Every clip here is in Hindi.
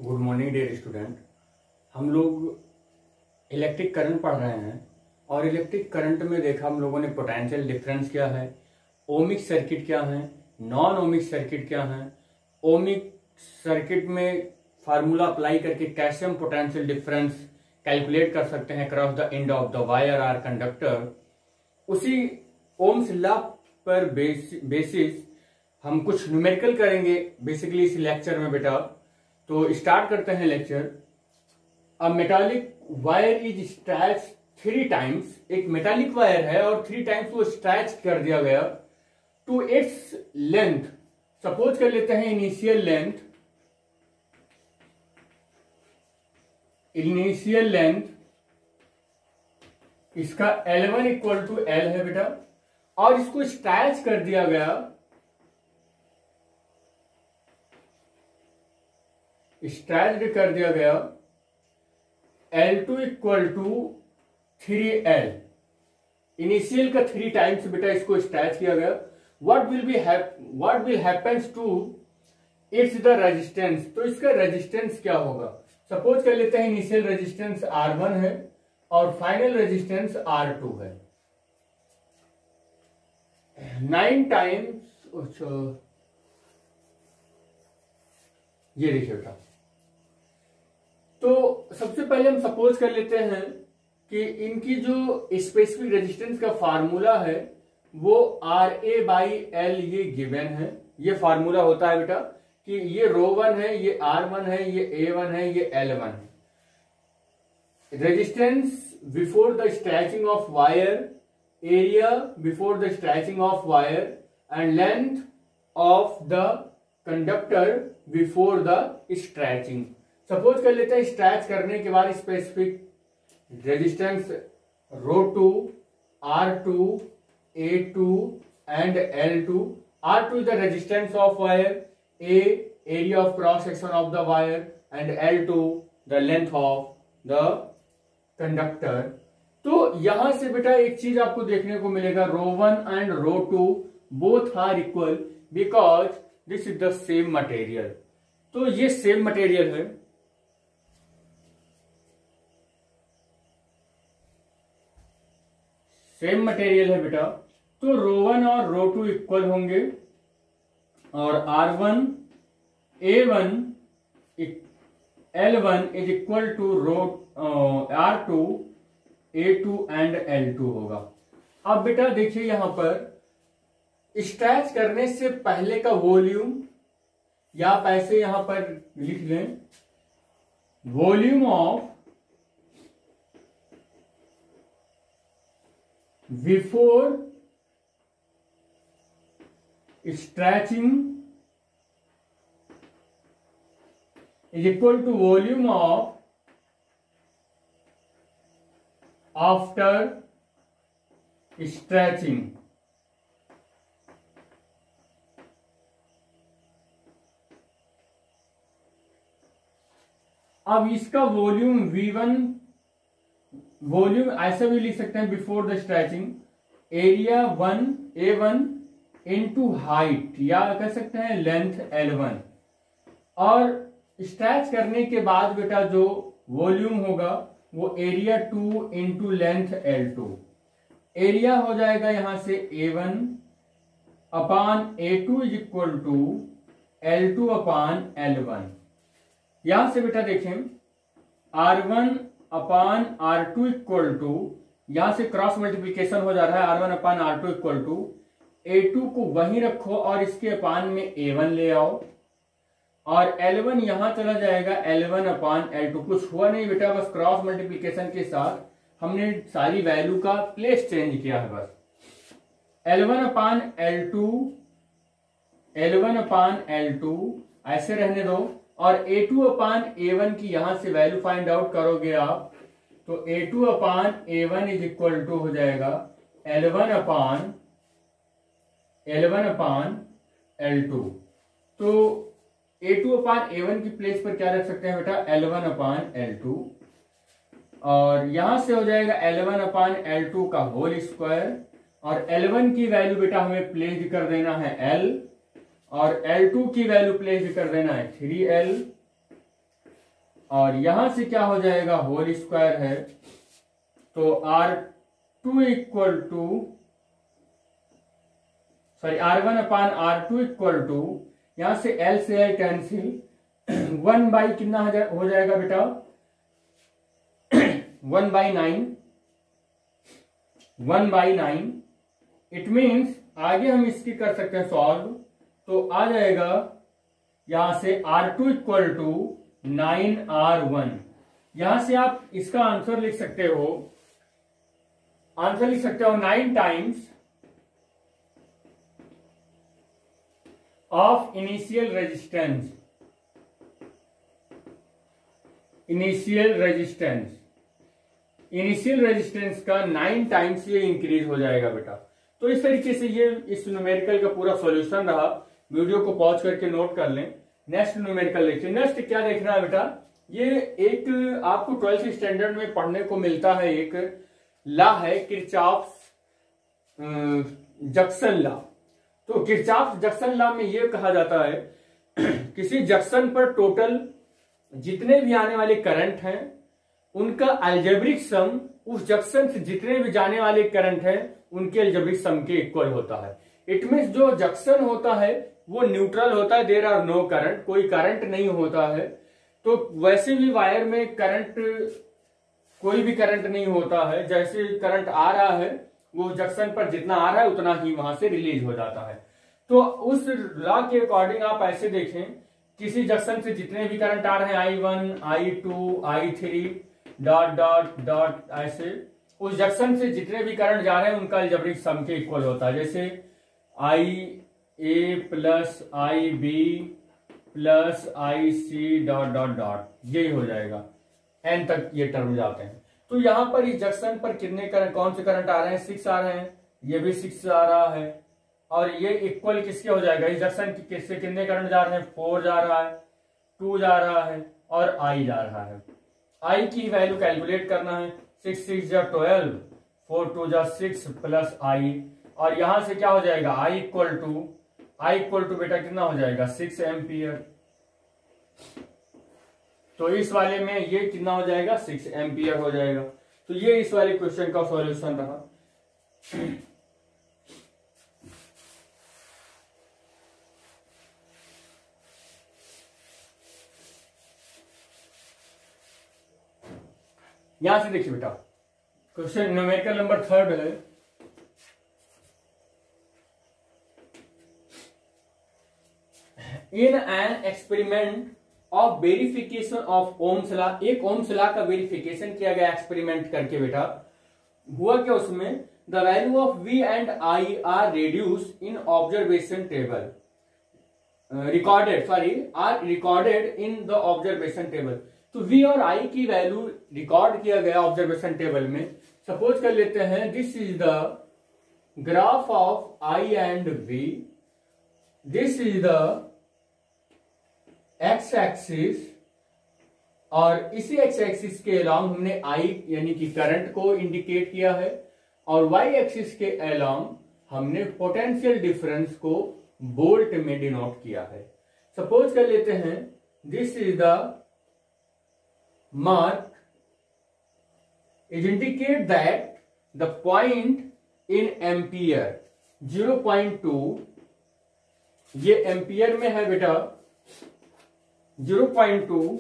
Good morning dear student. हम लोग इलेक्ट्रिक करंट पढ़ रहे हैं और इलेक्ट्रिक करंट में देखा हम लोगों ने पोटेंशियल डिफरेंस क्या है, ओमिक सर्किट क्या है, नॉन ओमिक सर्किट क्या है, ओमिक सर्किट में फार्मूला अप्लाई करके कैसे हम पोटेंशियल डिफरेंस कैलकुलेट कर सकते हैं across the end of the wire or conductor. उसी ओम्स लॉ पर बेसिस हम कुछ न्यूमेरिकल करेंगे बेसिकली इस लेक्चर में बेटा। तो स्टार्ट करते हैं lecture. A metallic wire is stretch 3 times. एक मेटालिक वायर है और 3 टाइम्स वो स्ट्रेच कर दिया गया टू इट्स लेंथ। सपोज कर लेते हैं इनिशियल लेंथ इसका L1 इक्वल टू L है बेटा, और इसको स्ट्रेच कर दिया गया L2 equal to 3L। Initial का 3 टाइम्स बेटा इसको स्ट्रेच किया गया। What will happens to its the resistance. तो इसका रेजिस्टेंस क्या होगा। सपोज कर लेते हैं इनिशियल रेजिस्टेंस R1 है और फाइनल रेजिस्टेंस R2 है। 9 टाइम्स ये देखिए बेटा। तो सबसे पहले हम सपोज कर लेते हैं कि इनकी जो स्पेसिफिक रेजिस्टेंस का फार्मूला है वो RA/L ये गिवन है। ये फार्मूला होता है बेटा कि ये ρ1 है, ये R1 है, ये A1 है, ये L1 है। Resistance before the stretching of wire, area before the stretching of wire and length of the conductor before the stretching. Suppose कर लेते हैं स्ट्रेच करने के बाद specific resistance ρ2, R2, A2 and L2। R2 is the resistance of wire, A area of cross section of the wire and L2 the length of the conductor। तो यहां से बेटा एक चीज आपको देखने को मिलेगा, ρ1 and ρ2 both are equal because this is the same material. तो ये सेम मटेरियल है। सेम मटेरियल है बेटा, तो ρ1 और ρ2 इक्वल होंगे और R1 A1 L1 is equal to R2 A2 and L2 होगा। अब बेटा देखिए यहां पर स्ट्रेच करने से पहले का वॉल्यूम, या आप ऐसे यहां पर लिख लें, volume of before stretching is equal to volume of after stretching. अब इसका वॉल्यूम V1, वॉल्यूम ऐसे भी लिख सकते हैं before the stretching, area A1 into height, या कह सकते हैं लेंथ L1, और स्ट्रेच करने के बाद बेटा जो वॉल्यूम होगा वो area 2 into length L2। Area हो जाएगा यहां से A1 upon A2 is equal to L2 upon L1। यहां से बेटा देखें R1 upon R2 equal to, यहां से क्रॉस मल्टीप्लीकेशन हो जा रहा है, R1 upon R2 equal to A2 को वहीं रखो और इसके अपान में A1 ले आओ, और L1 यहां चला जाएगा L1 अपान L2। कुछ हुआ नहीं बेटा, बस क्रॉस मल्टीप्लीकेशन के साथ हमने सारी वैल्यू का प्लेस चेंज किया है बस। L1 अपान L2 ऐसे रहने दो, और A2 अपान A1 की यहां से वैल्यू फाइंड आउट करोगे आप, तो A2 upon A1 is equal to हो जाएगा L1 अपान L2। तो A2 अपान A1 की प्लेस पर क्या रख सकते हैं बेटा, L1 अपान L2, और यहां से हो जाएगा L1 अपान L2 का होल स्क्वायर, और L1 की वैल्यू बेटा हमें प्लेस कर देना है L, और L2 की वैल्यू प्लेस कर देना है 3L, और यहां से क्या हो जाएगा, होल स्क्वायर है, तो R2 equal to R1 upon R2 equal to, यहां से L से L कैंसिल, 1 बाई कितना हो जाएगा बेटा, 1/9, 1/9। इट मीन्स आगे हम इसकी कर सकते हैं सॉल्व, तो आ जाएगा यहां से R2 इक्वल टू 9R1। यहां से आप इसका आंसर लिख सकते हो, 9 times of initial resistance, initial resistance का 9 टाइम्स ये इंक्रीज हो जाएगा बेटा। तो इस तरीके से ये इस न्यूमेरिकल का पूरा सॉल्यूशन रहा। वीडियो को पॉज करके नोट कर लें। नेक्स्ट न्यूमेरिकल देखिए। नेक्स्ट क्या देखना है बेटा, ये एक आपको 12th स्टैंडर्ड में पढ़ने को मिलता है, एक लॉ है किरचॉफ्स जंक्शन लॉ। तो किरचॉफ्स जंक्शन लॉ में ये कहा जाता है किसी जंक्शन पर टोटल जितने भी आने वाले करंट हैं उनका अलजेब्रिक सम उस जंक्शन से जितने भी जाने वाले करंट हैं उनके अलजेब्रिक सम के इक्वल होता है। इट मीन्स जो जंक्शन होता है वो न्यूट्रल होता है, देयर आर नो करंट, कोई करंट नहीं होता है। तो वैसे भी वायर में करंट, कोई भी करंट नहीं होता है, जैसे करंट आ रहा है वो जंक्शन पर जितना आ रहा है उतना ही वहां से रिलीज हो जाता है। तो उस लॉ के अकॉर्डिंग आप ऐसे देखें, किसी जंक्शन से जितने भी करंट आ रहे हैं I1, I2, I3 dot dot dot, ऐसे उस जंक्शन से जितने भी करंट जा रहे हैं उनका अलजेब्रिक सम के इक्वल होता है। जैसे IA plus IB plus IC dot dot dot, ये हो जाएगा, n तक ये टर्म जाते हैं। तो यहां पर इस जंक्शन पर कितने करंट, कौन से करंट आ रहे हैं, 6 आ रहे हैं, ये भी 6 आ रहा है, और ये इक्वल किसके हो जाएगा, इस जंक्शन किससे कितने करंट जा रहे हैं, 4 जा रहा है, 2 जा रहा है और I जा रहा है। I की वैल्यू कैलकुलेट करना है, 6 6 जा 12, 4 2 जा 6 प्लस I, और यहां से क्या हो जाएगा, I इक्वल टू बेटा कितना हो जाएगा, 6 एम्पियर। तो इस वाले में ये कितना हो जाएगा, 6 एम्पियर हो जाएगा। तो ये इस वाले क्वेश्चन का सॉल्यूशन रहा। यहां से देखिए बेटा, क्वेश्चन न्यूमेरिकल नंबर 3 है। In an experiment of verification of Ohm's law, एक ओम्स लॉ का वेरिफिकेशन किया गया एक्सपेरिमेंट करके बेटा। हुआ क्या उसमें, the value of V and I are reduce in observation table, recorded in the observation table. तो V और I की वैल्यू रिकॉर्ड किया गया ऑब्जर्वेशन टेबल में। सपोज कर लेते हैं this is the graph of I and V, this is the x axis, और इसी एक्स एक्सिस के अलोंग हमने I यानी कि करंट को इंडिकेट किया है, और Y एक्सिस के अलोंग हमने पोटेंशियल डिफरेंस को वोल्ट में डिनोट किया है। सपोज कर लेते हैं this is the mark is indicate that the point in ampere 0.2, ये एम्पियर में है बेटा, 0.2,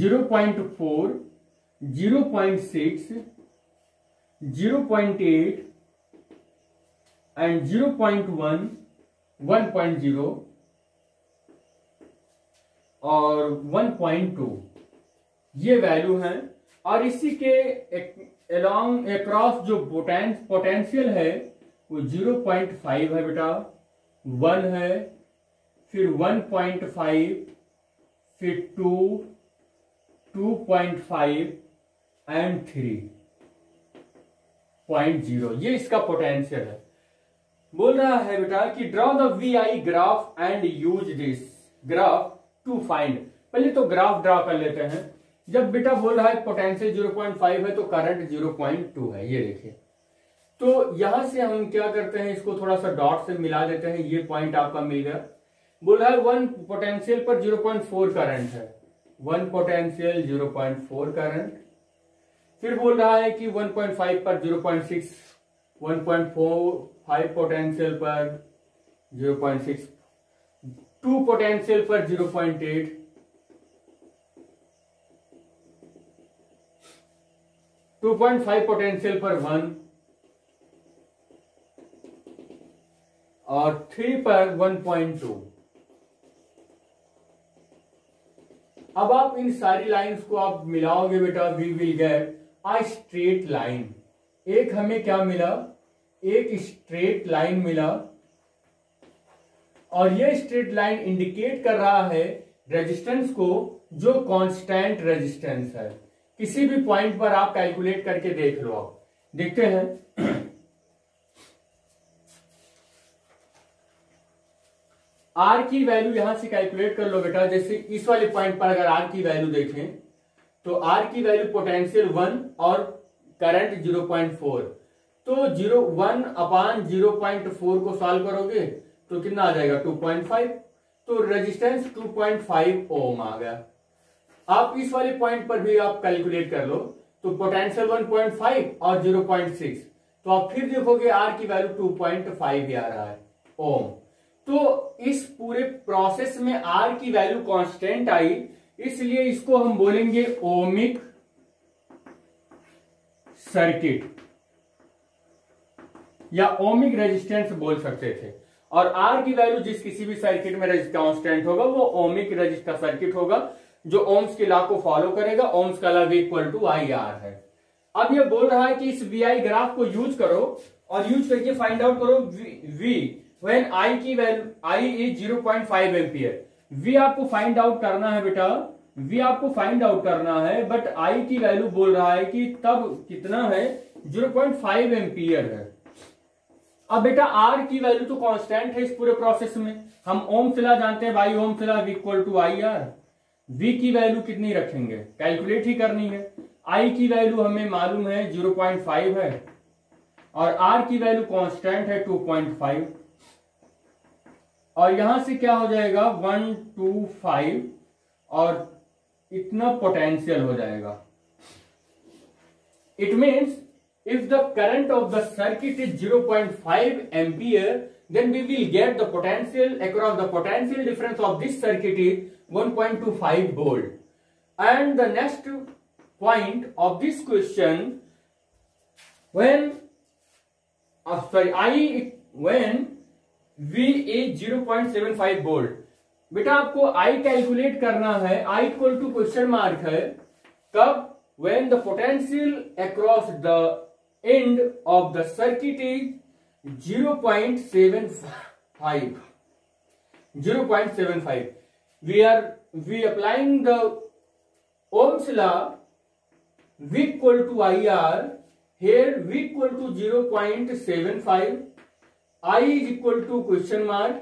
0.4, 0.6, 0.8 and 0.1, 1.0 और 1.2 ये वैल्यू हैं। और इसी के अलोंग अक्रॉस जो पोटेंशियल है वो 0.5 है बेटा, 1 है, फिर 1.5, फिर 2, 2.5 एंड 3.0, ये इसका पोटेंशियल है। बोल रहा है बेटा कि draw the VI graph and use this graph to find. पहले तो ग्राफ ड्रॉ कर लेते हैं। जब बेटा बोल रहा है पोटेंशियल 0.5 है तो करंट 0.2 है, ये देखिए। तो यहां से हम क्या करते हैं, इसको थोड़ा सा डॉट से मिला देते हैं, ये पॉइंट आपका मिल गया। बोल रहा है 1 पोटेंशियल पर 0.4 करंट है, 1 पोटेंशियल 0.4 करंट। फिर बोल रहा है कि 1.5 पर 0.6, 1.45 पोटेंशियल पर 0.6, 2 पोटेंशियल पर 0.8, 2.5 पोटेंशियल पर 1 और 3 पर 1.2। अब आप इन सारी लाइंस को आप मिलाओगे बेटा, we will get a straight line. एक हमें क्या मिला, एक स्ट्रेट लाइन मिला, और ये स्ट्रेट लाइन इंडिकेट कर रहा है रेजिस्टेंस को जो कांस्टेंट रेजिस्टेंस है। किसी भी पॉइंट पर आप कैलकुलेट करके देख लो। आप देखते हैं आर की वैल्यू यहां से कैलकुलेट कर लो बेटा। जैसे इस वाले पॉइंट पर अगर आर की वैल्यू देखें तो आर की वैल्यू पोटेंशियल 1 और करंट 0.4, तो 1 अपान 0.4 को सॉल्व करोगे तो कितना आ जाएगा 2.5, तो रेजिस्टेंस 2.5 ओम आ गया। आप इस वाले पॉइंट पर भी आप कैलकुलेट कर लो तो पोटेंशियल 1.5 और 0.6, तो आप फिर देखोगे आर की वैल्यू 2.5 ही आ रहा है ओम। तो इस पूरे प्रोसेस में आर की वैल्यू कांस्टेंट आई, इसलिए इसको हम बोलेंगे ओमिक सर्किट या ओमिक रेजिस्टेंस बोल सकते थे। और आर की वैल्यू जिस किसी भी सर्किट में कांस्टेंट होगा वो ओमिक रेजिस्टर सर्किट होगा, जो ओम्स के लॉ को फॉलो करेगा। ओम्स का law equal to I R है। अब ये बोल रहा है कि इस वी आई ग्राफ को यूज करो और यूज करके फाइंड आउट करो वी व्हेन आई की value I is 0.5 ampere. V आपको फाइंड आउट करना है बेटा, वी आपको फाइंड आउट करना है, बट आई की वैल्यू बोल रहा है कि तब कितना है 0.5 एम्पियर है। अब बेटा आर की वैल्यू तो कांस्टेंट है इस पूरे प्रोसेस में। हम ओम लॉ जानते हैं भाई, Ohm law equal to I R. V की वैल्यू कितनी रखेंगे, कैलकुलेट ही करनी है। आई की वैल्यू हमें मालूम है 0.5 है और आर की वैल्यू कांस्टेंट है 2.5, और यहां से क्या हो जाएगा 125 और इतना पोटेंशियल हो जाएगा। It means if the current of the circuit is 0.5 ampere, then we will get the potential across the potential difference of this circuit is 1.25 volt. And the next point of this question, when when V is 0.75 volt, बेटा आपको I कैलकुलेट करना है। I equal to question mark है, कब? When the potential across the end of the circuit is 0.75. 0.75. We applying the Ohm's law, V equal to IR. Here V equal to 0.75. I is equal to question mark,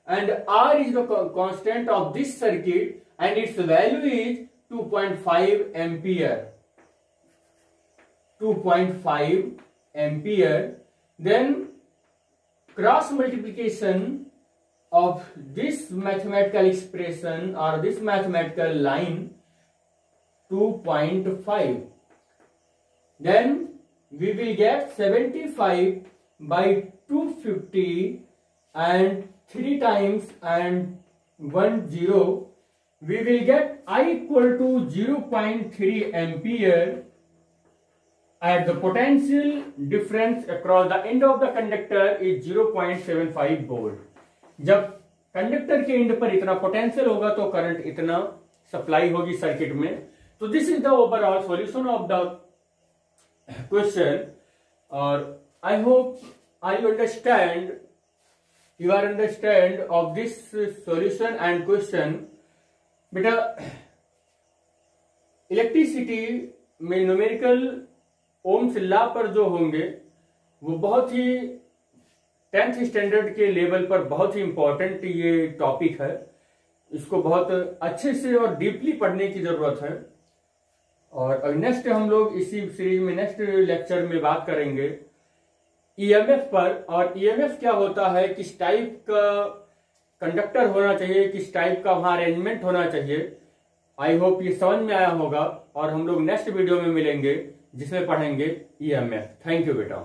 and R is the constant of this circuit, and its value is 2.5 ampere. 2.5 ampere. Then cross multiplication of this mathematical expression or this mathematical line 2.5, then we will get 75 by 250 and 3 times and 1 0. We will get I equal to 0.3 ampere at the potential difference across the end of the conductor is 0.75 volt. जब कंडक्टर के एंड पर इतना पोटेंशियल होगा तो करंट इतना सप्लाई होगी सर्किट में। तो this is the overall solution of the question, और I hope I understand you are understand of this solution and question. बेटा इलेक्ट्रिसिटी में न्यूमेरिकल ओम्स लॉ पर जो होंगे वो बहुत ही 10th स्टैंडर्ड के लेवल पर बहुत ही इंपॉर्टेंट ये टॉपिक है। इसको बहुत अच्छे से और डीपली पढ़ने की जरूरत है। और नेक्स्ट हम लोग इसी सीरीज में नेक्स्ट लेक्चर में बात करेंगे ईएमएफ पर। और ईएमएफ क्या होता है, किस टाइप का कंडक्टर होना चाहिए, किस टाइप का वहां अरेंजमेंट होना चाहिए, आई होप ये समझ में आया होगा और हम लोग नेक्स्ट वीडियो में मिलेंगे जिसमें पढ़ेंगे ईएमएफ। थैंक यू बेटा।